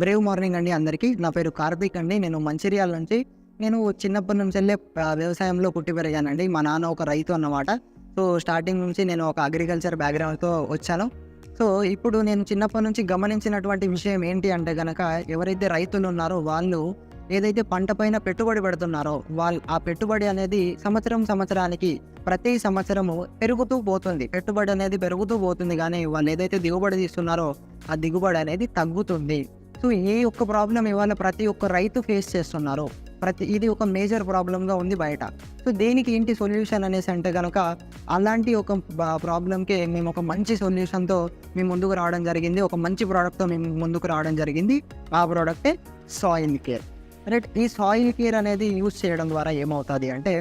Brave morning అండి అందరికీ. నా పేరు కార్తీక్ అండి. నేను మంచిర్యాల నుంచి చిన్నప్పటి నుంచెల్లే వ్యవసాయంలో పుట్టి పెరిగానండి. మా నాన్న ఒక రైతు అన్నమాట. సో, స్టార్టింగ్ నుంచి నేను ఒక అగ్రికల్చర్ బ్యాక్‌గ్రౌండ్‌తో వచ్చాను. సో, ఇప్పుడు నేను చిన్నప్పటి నుంచి గమనించినటువంటి విషయం ఏంటి అంటే గనక, ఎవరైతే రైతులున్నారో వాళ్ళు ఏదైతే పంట పైన పెట్టుబడి పెడుతున్నారో, ఆ పెట్టుబడి అనేది సంవత్సరానికి ప్రతి సంవత్సరము పెరుగుతూ పోతుంది. పెట్టుబడి అనేది పెరుగుతూ పోతుంది గానీ, వాళ్ళు ఏదైతే దిగుబడి తీస్తున్నారో, ఆ దిగుబడి అనేది తగ్గుతుంది. సో, ఈ యొక్క ప్రాబ్లమ్ ఇవాళ ప్రతి ఒక్క రైతు ఫేస్ చేస్తున్నారు. ఇది ఒక మేజర్ ప్రాబ్లమ్‌గా ఉంది బయట. సో, దీనికి ఏంటి సొల్యూషన్ అనేసి అంటే గనక, అలాంటి ఒక ప్రాబ్లమ్‌కే మేము ఒక మంచి సొల్యూషన్‌తో మేము ముందుకు రావడం జరిగింది. ఒక మంచి ప్రోడక్ట్‌తో మేము ముందుకు రావడం జరిగింది. ఆ ప్రోడక్టే సాయిల్ కేర్. రైట్. ఈ సాయిల్ కేర్ అనేది యూజ్ చేయడం ద్వారా ఏమవుతుంది అంటే,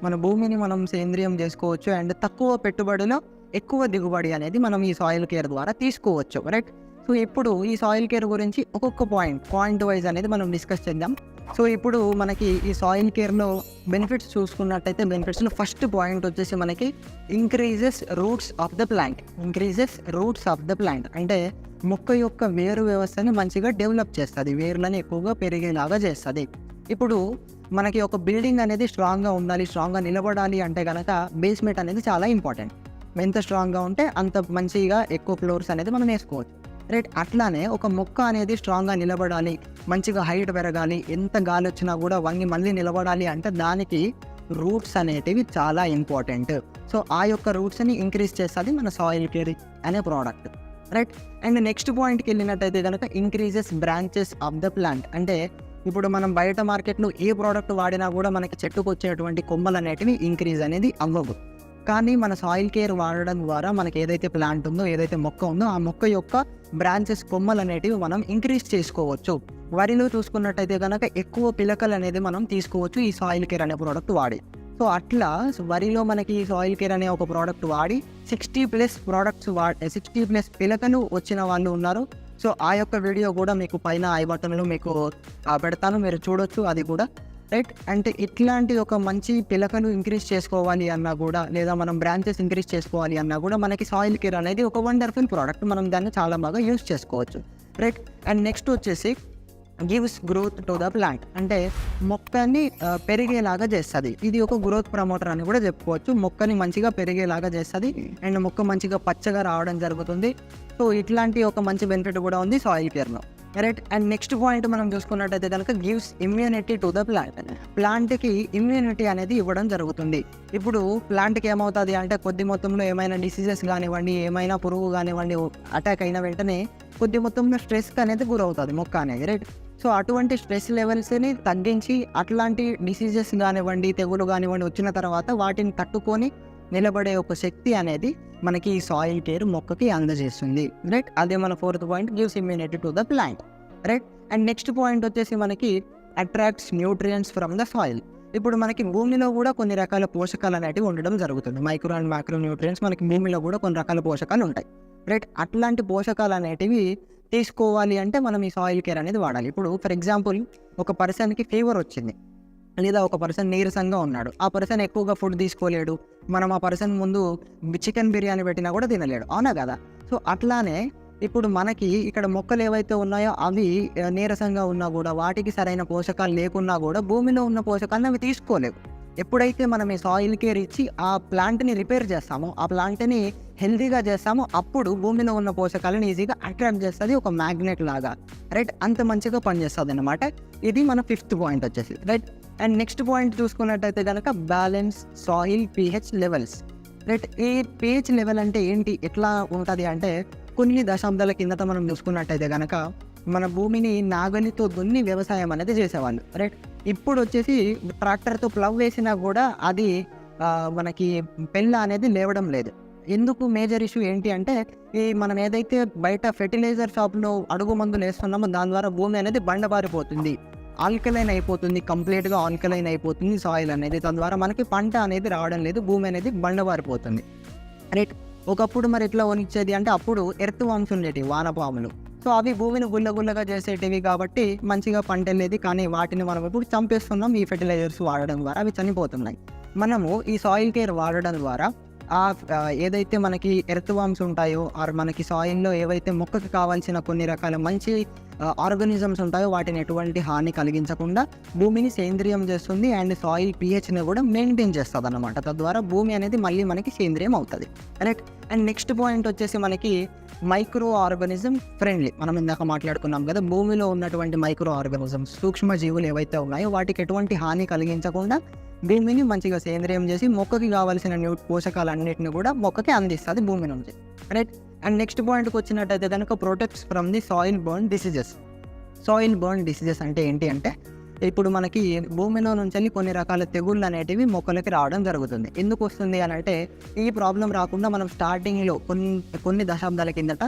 మన భూమిని మనం సేంద్రియం చేసుకోవచ్చు. అండ్ తక్కువ పెట్టుబడిలో ఎక్కువ దిగుబడి అనేది మనం ఈ సాయిల్ కేర్ ద్వారా తీసుకోవచ్చు. రైట్. సో, ఇప్పుడు ఈ సాయిల్ కేర్ గురించి ఒక్కొక్క పాయింట్ వైజ్ అనేది మనం డిస్కస్ చేద్దాం. సో, ఇప్పుడు మనకి ఈ సాయిల్ కేర్‌లో బెనిఫిట్స్ చూసుకున్నట్టయితే, బెనిఫిట్స్‌లో ఫస్ట్ పాయింట్ వచ్చేసి మనకి increases roots of the plant. అంటే మొక్క యొక్క వేరు వ్యవస్థని మంచిగా డెవలప్ చేస్తుంది. వేర్లను ఎక్కువగా పెరిగేలాగా చేస్తుంది. ఇప్పుడు మనకి ఒక బిల్డింగ్ అనేది స్ట్రాంగ్‌గా ఉండాలి, స్ట్రాంగ్‌గా నిలబడాలి అంటే గనక బేస్మెంట్ అనేది చాలా ఇంపార్టెంట్. ఎంత స్ట్రాంగ్‌గా ఉంటే అంత మంచిగా ఎక్కువ ఫ్లోర్స్ అనేది మనం వేసుకోవచ్చు. రైట్. అట్లానే ఒక మొక్క అనేది స్ట్రాంగ్‌గా నిలబడాలి, మంచిగా హైట్ పెరగాలి, ఎంత గాలి వచ్చినా కూడా వంగి మళ్ళీ నిలబడాలి అంటే దానికి రూట్స్ అనేటివి చాలా ఇంపార్టెంట్. సో, ఆ యొక్క రూట్స్ని ఇంక్రీజ్ చేస్తుంది మన సాయిల్ కేర్ అనే ప్రోడక్ట్. రైట్. అండ్ నెక్స్ట్ పాయింట్కి వెళ్ళినట్టయితే కనుక increases branches of the plant. అంటే ఇప్పుడు మనం బయట మార్కెట్లో ఏ ప్రోడక్ట్ వాడినా కూడా మనకి చెట్టుకు వచ్చేటువంటి కొమ్మలు అనేటివి ఇంక్రీజ్ అనేది అవ్వవు. కానీ మన సాయిల్ కేర్ వాడడం ద్వారా మనకి ఏదైతే ప్లాంట్ ఉందో, ఏదైతే మొక్క ఉందో, ఆ మొక్క యొక్క బ్రాంచెస్ కొమ్మలు అనేటివి మనం ఇంక్రీజ్ చేసుకోవచ్చు. వరిలో చూసుకున్నట్టయితే కనుక ఎక్కువ పిలకలు అనేది మనం తీసుకోవచ్చు ఈ సాయిల్ కేర్ అనే ప్రోడక్ట్ వాడి. సో, అట్లా వరిలో మనకి ఈ సాయిల్ కేర్ అనే ఒక ప్రోడక్ట్ వాడి 60+ పిలకలు వచ్చిన వాళ్ళు ఉన్నారు. సో, ఆ యొక్క వీడియో కూడా మీకు పైన ఐ బటన్లో మీకు పెడతాను, మీరు చూడొచ్చు అది కూడా. రైట్. అంటే ఇట్లాంటి ఒక మంచి పిలకను ఇంక్రీజ్ చేసుకోవాలి అన్నా కూడా, లేదా మనం బ్రాంచెస్ ఇంక్రీజ్ చేసుకోవాలి అన్నా కూడా మనకి సాయిల్ కేర్ అనేది ఒక వండర్ఫుల్ ప్రోడక్ట్. మనం దాన్ని చాలా బాగా యూజ్ చేసుకోవచ్చు. రైట్. అండ్ నెక్స్ట్ వచ్చేసి gives growth to the plant. అంటే మొక్కని పెరిగేలాగా చేస్తుంది. ఇది ఒక గ్రోత్ ప్రమోటర్ అని కూడా చెప్పుకోవచ్చు. మొక్కని మంచిగా పెరిగేలాగా చేస్తుంది అండ్ మొక్క మంచిగా పచ్చగా రావడం జరుగుతుంది. సో, ఇట్లాంటి ఒక మంచి బెనిఫిట్ కూడా ఉంది సాయిల్ కేర్లో. రైట్. అండ్ నెక్స్ట్ పాయింట్ మనం చూసుకున్నట్టయితే కనుక gives immunity to the plant. ప్లాంట్కి ఇమ్యూనిటీ అనేది ఇవ్వడం జరుగుతుంది. ఇప్పుడు ప్లాంట్కి ఏమవుతుంది అంటే, కొద్ది మొత్తంలో ఏమైనా డిసీజెస్ కానివ్వండి, ఏమైనా పురుగు కానివ్వండి అటాక్ అయిన వెంటనే కొద్ది మొత్తంలో స్ట్రెస్కి అనేది గురవుతుంది మొక్క అనేది. రైట్. సో, అటువంటి స్ట్రెస్ లెవెల్స్ని తగ్గించి అట్లాంటి డిసీజెస్ కానివ్వండి, తెగులు కానివ్వండి వచ్చిన తర్వాత వాటిని తట్టుకొని నిలబడే ఒక శక్తి అనేది మనకి ఈ సాయిల్ కేర్ మొక్కకి అందజేస్తుంది. రైట్. అదే మన fourth point, gives immunity to the plant. Right. And next point వచ్చేసి మనకి attracts nutrients from the soil. ఇప్పుడు మనకి భూమిలో కూడా కొన్ని రకాల పోషకాలు అనేటివి ఉండడం జరుగుతుంది. మైక్రో అండ్ మైక్రో న్యూట్రియంట్స్ మనకి భూమిలో కూడా కొన్ని రకాల పోషకాలు ఉంటాయి. రైట్. అట్లాంటి పోషకాలు అనేటివి తీసుకోవాలి అంటే మనం ఈ సాయిల్ కేర్ అనేది వాడాలి. ఇప్పుడు ఫర్ ఎగ్జాంపుల్ ఒక పర్సన్కి ఫీవర్ వచ్చింది, లేదా ఒక పర్సన్ నీరసంగా ఉన్నాడు. ఆ పర్సన్ ఎక్కువగా ఫుడ్ తీసుకోలేడు. మనం ఆ పర్సన్ ముందు చికెన్ బిర్యానీ పెట్టినా కూడా తినలేడు, అవునా కదా? సో, అట్లానే ఇప్పుడు మనకి ఇక్కడ మొక్కలు ఏవైతే ఉన్నాయో అవి నీరసంగా ఉన్నా కూడా, వాటికి సరైన పోషకాలు లేకున్నా కూడా భూమిలో ఉన్న పోషకాలను అవి తీసుకోలేవు. ఎప్పుడైతే మనం ఈ సాయిల్ కేర్ ఇచ్చి ఆ ప్లాంట్ని రిపేర్ చేస్తామో, ఆ ప్లాంట్ని హెల్తీగా చేస్తామో, అప్పుడు భూమిలో ఉన్న పోషకాలను ఈజీగా అట్రాక్ట్ చేస్తుంది ఒక మ్యాగ్నెట్ లాగా. రైట్. అంత మంచిగా పనిచేస్తుంది అన్నమాట. ఇది మన ఫిఫ్త్ పాయింట్ వచ్చేసి. రైట్. అండ్ నెక్స్ట్ పాయింట్ చూసుకున్నట్టయితే కనుక balance soil pH levels. Right. ఈ pH లెవెల్ అంటే ఏంటి, ఎట్లా ఉంటుంది అంటే, కొన్ని దశాబ్దాల కిందట మనం చూసుకున్నట్టయితే కనుక మన భూమిని నాగలితో దున్ని వ్యవసాయం అనేది చేసేవాళ్ళు. రైట్. ఇప్పుడు వచ్చేసి ట్రాక్టర్తో ప్లవ్ వేసినా కూడా అది మనకి పెళ్ళ అనేది లేవడం లేదు. ఎందుకు? మేజర్ ఇష్యూ ఏంటి అంటే, మనం ఏదైతే బయట ఫెర్టిలైజర్ షాప్లో అడుగు మందులు వేస్తున్నామో దాని ద్వారా భూమి అనేది బండబారిపోతుంది, ఆల్కలైన్ అయిపోతుంది, కంప్లీట్గా ఆల్కలైన్ అయిపోతుంది సాయిల్ అనేది. దాని ద్వారా మనకి పంట అనేది రావడం లేదు, భూమి అనేది బండబారిపోతుంది. రైట్. ఒకప్పుడు మరి ఎట్లా వనిచ్చేది అంటే, అప్పుడు ఎర్త్ వామ్స్ ఉండేటివి, వానపాములు. సో, అవి భూమిని గుల్లగుల్లగా చేసేటివి కాబట్టి మంచిగా పంట వెళ్ళేది. కానీ వాటిని మనం ఇప్పుడు చంపేస్తున్నాం ఈ ఫెర్టిలైజర్స్ వాడడం ద్వారా, అవి చనిపోతున్నాయి. మనము ఈ సాయిల్ కేర్ వాడడం ద్వారా ఏదైతే మనకి ఎర్త్ వామ్స్ ఉంటాయో ఆర్ మనకి సాయిల్లో ఏవైతే మొక్కకి కావాల్సిన కొన్ని రకాల మంచి ఆర్గానిజమ్స్ ఉంటాయో వాటిని ఎటువంటి హాని కలిగించకుండా భూమిని సేంద్రియం చేస్తుంది అండ్ సాయిల్ pHని కూడా మెయింటైన్ చేస్తుంది అన్నమాట. తద్వారా భూమి అనేది మళ్ళీ మనకి సేంద్రియం అవుతుంది, రైట్. అండ్ నెక్స్ట్ పాయింట్ వచ్చేసి మనకి మైక్రో ఆర్గానిజం ఫ్రెండ్లీ. మనం ఇందాక మాట్లాడుకున్నాం కదా, భూమిలో ఉన్నటువంటి మైక్రో ఆర్గానిజమ్స్ సూక్ష్మజీవులు ఏవైతే ఉన్నాయో వాటికి ఎటువంటి హాని కలిగించకుండా భూమిని మంచిగా సేంద్రియం చేసి మొక్కకి కావాల్సిన పోషకాలన్నింటిని కూడా మొక్కకి అందిస్తుంది భూమి నుంచి, రైట్. అండ్ నెక్స్ట్ పాయింట్కి వచ్చినట్టయితే కనుక protects from the soil burn diseases. Soil burn diseases అంటే ఏంటి అంటే ఇప్పుడు మనకి భూమిలో నుంచి కొన్ని రకాల తెగుళ్ళు అనేటివి మొక్కలకి రావడం జరుగుతుంది. ఎందుకు వస్తుంది అని అంటే ఈ ప్రాబ్లం రాకుండా మనం స్టార్టింగ్లో కొన్ని దశాబ్దాల కిందట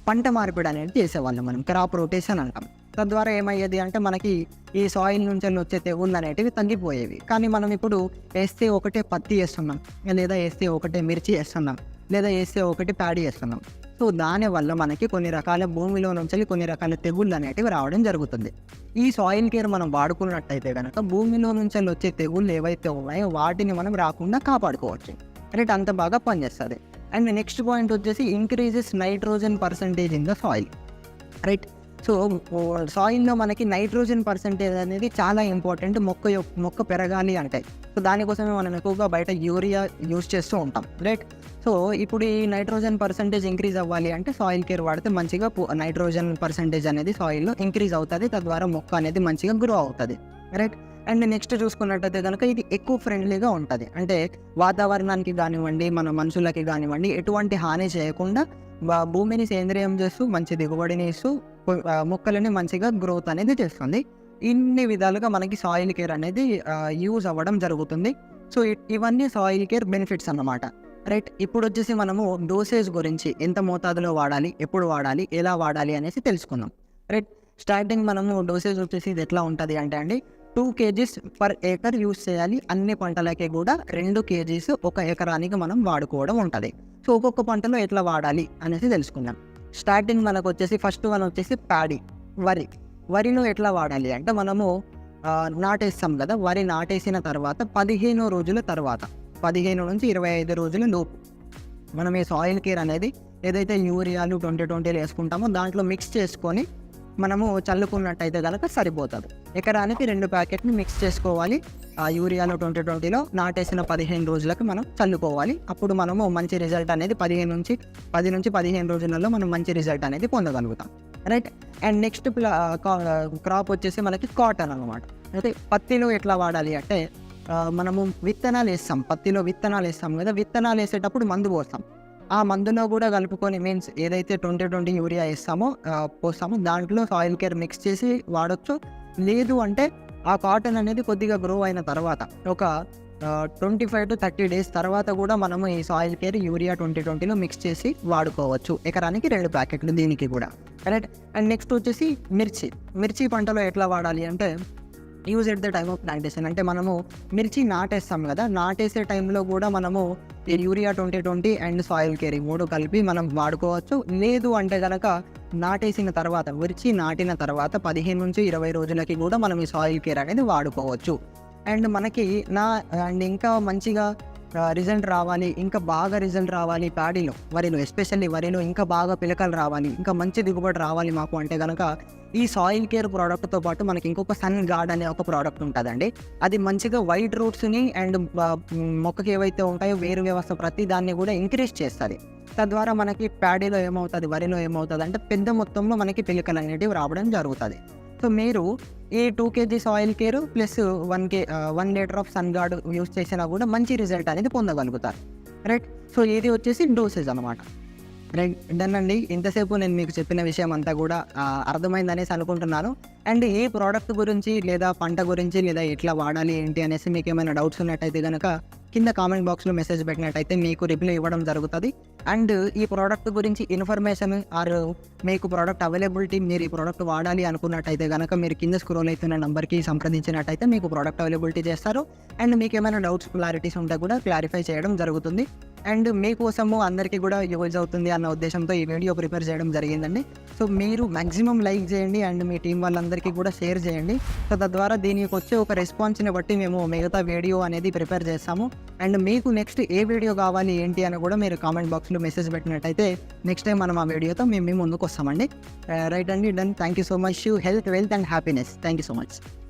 పంట మార్పిడి అనేది చేసేవాళ్ళం, మనం క్రాప్ రొటేషన్ అంటాం. తద్వారా ఏమయ్యేది అంటే మనకి ఈ సాయిల్ నుంచి వచ్చే తెగుళ్ళు అనేటివి తగ్గిపోయేవి. కానీ మనం ఇప్పుడు వేస్తే ఒకటే పత్తి వేస్తున్నాం, లేదా వేస్తే ఒకటే మిర్చి వేస్తున్నాం, లేదా వేస్తే ఒకటి ప్యాడీ వేస్తున్నాం. సో దానివల్ల మనకి కొన్ని రకాల భూమిలో నుంచి కొన్ని రకాల తెగుళ్ళు అనేటివి రావడం జరుగుతుంది. ఈ సాయిల్ కేర్ మనం వాడుకున్నట్టయితే కనుక భూమిలో నుంచి వచ్చే తెగుళ్ళు ఏవైతే ఉన్నాయో వాటిని మనం రాకుండా కాపాడుకోవచ్చు, రైట్. అంత బాగా పనిచేస్తుంది. అండ్ నెక్స్ట్ పాయింట్ వచ్చేసి increases nitrogen percentage in the soil, right. So సాయిల్లో మనకి నైట్రోజన్ పర్సంటేజ్ అనేది చాలా ఇంపార్టెంట్ మొక్క పెరగాలి అంటే. సో దానికోసమే మనం ఎక్కువగా బయట యూరియా యూజ్ చేస్తూ ఉంటాం, రైట్. సో ఇప్పుడు ఈ నైట్రోజన్ పర్సంటేజ్ ఇంక్రీజ్ అవ్వాలి అంటే సాయిల్ కేర్ వాడితే మంచిగా నైట్రోజన్ పర్సంటేజ్ అనేది సాయిల్లో ఇంక్రీజ్ అవుతుంది. తద్వారా మొక్క అనేది మంచిగా గ్రో అవుతుంది, రైట్. అండ్ నెక్స్ట్ చూసుకున్నట్టయితే కనుక ఇది ఎక్కువ ఫ్రెండ్లీగా ఉంటుంది. అంటే వాతావరణానికి కానివ్వండి, మన మనుషులకి కానివ్వండి ఎటువంటి హాని చేయకుండా భూమిని సేంద్రియం చేస్తూ మంచి దిగుబడిని ఇస్తూ మొక్కలని మంచిగా గ్రోత్ అనేది చేస్తుంది. ఇన్ని విధాలుగా మనకి సాయిల్ కేర్ అనేది యూజ్ అవ్వడం జరుగుతుంది. సో ఇవన్నీ సాయిల్ కేర్ బెనిఫిట్స్ అన్నమాట, రైట్. ఇప్పుడు వచ్చేసి మనము డోసేజ్ గురించి ఎంత మోతాదులో వాడాలి, ఎప్పుడు వాడాలి, ఎలా వాడాలి అనేసి తెలుసుకుందాం, రైట్. స్టార్టింగ్ మనము డోసేజ్ వచ్చేసి ఇది ఎట్లా ఉంటుంది అంటే అండి 2 kgs పర్ ఏకర్ యూజ్ చేయాలి. అన్ని పంటలకి కూడా 2 kgs ఒక ఎకరానికి మనం వాడుకోవడం ఉంటుంది. సో ఒక్కొక్క పంటలో ఎట్లా వాడాలి అనేసి తెలుసుకుందాం. స్టార్టింగ్ మనకు వచ్చేసి ఫస్ట్ వన్ వచ్చేసి ప్యాడీ, వరిలో ఎట్లా వాడాలి అంటే మనము నాటేస్తాం కదా, వరి నాటేసిన తర్వాత 15 రోజుల తర్వాత 15 నుంచి 25 రోజుల లోపు మనం ఈ సాయిల్ కేర్ అనేది ఏదైతే యూరియాలు 2020 వేసుకుంటామో దాంట్లో మిక్స్ చేసుకొని మనము చల్లుకున్నట్టయితే కనుక సరిపోతుంది. ఎకరానికి 2 ప్యాకెట్ని మిక్స్ చేసుకోవాలి. ఆ యూరియాలో 2020లో నాటేసిన 15 రోజులకు మనం చల్లుకోవాలి. అప్పుడు మనము మంచి రిజల్ట్ అనేది 10 నుంచి 15 రోజులలో మనం మంచి రిజల్ట్ అనేది పొందగలుగుతాం, రైట్. అండ్ నెక్స్ట్ క్రాప్ వచ్చేసి మనకి కాటన్ అనమాట. అయితే పత్తిలో ఎట్లా వాడాలి అంటే మనము విత్తనాలు వేస్తాం, పత్తిలో విత్తనాలు వేస్తాం కదా, విత్తనాలు వేసేటప్పుడు మందు పోస్తాం. ఆ మందులో కూడా కలుపుకొని మీన్స్ ఏదైతే 2020 యూరియా పోస్తామో దాంట్లో సాయిల్ కేర్ మిక్స్ చేసి వాడచ్చు. లేదు అంటే ఆ కాటన్ అనేది కొద్దిగా గ్రో అయిన తర్వాత ఒక 25 to 30 days తర్వాత కూడా మనము ఈ సాయిల్ కేర్ యూరియా 2020లో మిక్స్ చేసి వాడుకోవచ్చు. ఎకరానికి 2 ప్యాకెట్లు దీనికి కూడా, రైట్. అండ్ నెక్స్ట్ వచ్చేసి మిర్చి పంటలో ఎట్లా వాడాలి అంటే use at the time of plantation. అంటే మనము మిర్చి నాటేస్తాం కదా, నాటేసే టైంలో కూడా మనము ఈ యూరియా 2020 అండ్ సాయిల్ కేర్ 3 కలిపి మనం వాడుకోవచ్చు. లేదు అంటే కనుక నాటేసిన తర్వాత మిర్చి నాటిన తర్వాత 15 నుంచి 20 రోజులకి కూడా మనం ఈ సాయిల్ కేర్ అనేది వాడుకోవచ్చు. అండ్ మనకి ఇంకా మంచిగా రిజల్ట్ రావాలి, ఇంకా బాగా రిజల్ట్ రావాలి వరిలో ఎస్పెషల్లీ వరిలో ఇంకా బాగా పిలకలు రావాలి, ఇంకా మంచి దిగుబడి రావాలి మాకు అంటే కనుక ఈ సాయిల్ కేర్ ప్రోడక్ట్తో పాటు మనకి ఇంకొక సన్ గార్డ్ అనే ఒక ప్రోడక్ట్ ఉంటుందండి. అది మంచిగా వైట్ రూట్స్ని అండ్ మొక్కకి ఏవైతే ఉంటాయో వేరు వ్యవస్థ ప్రతి దాన్ని కూడా ఇంక్రీజ్ చేస్తుంది. తద్వారా మనకి ప్యాడీలో ఏమవుతుంది, వరిలో ఏమవుతుంది అంటే పెద్ద మొత్తంలో మనకి పిలకలు అనేటివి రావడం జరుగుతుంది. సో మీరు ఈ 2 kg soil care plus 1 litre of Sun Guard use చేసినా కూడా మంచి రిజల్ట్ అనేది పొందగలుగుతారు, రైట్. సో ఇది వచ్చేసి డోసేజ్ అనమాట, రైట్. డన్ అండి. ఇంతసేపు నేను మీకు చెప్పిన విషయం అంతా కూడా అర్థమైందనేసి అనుకుంటున్నాను. అండ్ ఈ ప్రోడక్ట్ గురించి లేదా పంట గురించి లేదా ఎట్లా వాడాలి ఏంటి అనేసి మీకు ఏమైనా డౌట్స్ ఉన్నట్టయితే కనుక కింద కామెంట్ బాక్స్లో మెసేజ్ పెట్టినట్టయితే మీకు రిప్లై ఇవ్వడం జరుగుతుంది. అండ్ ఈ ప్రోడక్ట్ గురించి ఇన్ఫర్మేషన్ ఆర్ మీకు ప్రోడక్ట్ అవైలబిలిటీ, మీరు ఈ ప్రోడక్ట్ వాడాలి అనుకున్నట్టయితే కనుక మీరు కింద స్క్రోల్ అవుతున్న నెంబర్కి సంప్రదించినట్టయితే మీకు ప్రోడక్ట్ అవైలబిలిటీ చేస్తారు. అండ్ మీకు ఏమైనా డౌట్స్ క్లారిటీస్ ఉంటే కూడా క్లారిఫై చేయడం జరుగుతుంది. అండ్ మీకోసము అందరికీ కూడా యూజ్ అవుతుంది అన్న ఉద్దేశంతో ఈ వీడియో ప్రిపేర్ చేయడం జరిగిందండి. సో మీరు మ్యాక్సిమం లైక్ చేయండి అండ్ మీ టీం వాళ్ళందరికీ కూడా షేర్ చేయండి. సో తద్వారా దీనికి వచ్చే ఒక రెస్పాన్స్ని బట్టి మేము మిగతా వీడియో అనేది ప్రిపేర్ చేస్తాము. అండ్ మీకు నెక్స్ట్ ఏ వీడియో కావాలి ఏంటి అని కూడా మీరు కామెంట్ బాక్స్లో మెసేజ్ పెట్టినట్టయితే నెక్స్ట్ టైం మనం ఆ వీడియోతో మేము మీ ముందుకు వస్తామండి. రైట్ అండి, done. Thank you so much. Health, wealth and happiness. Thank you so much.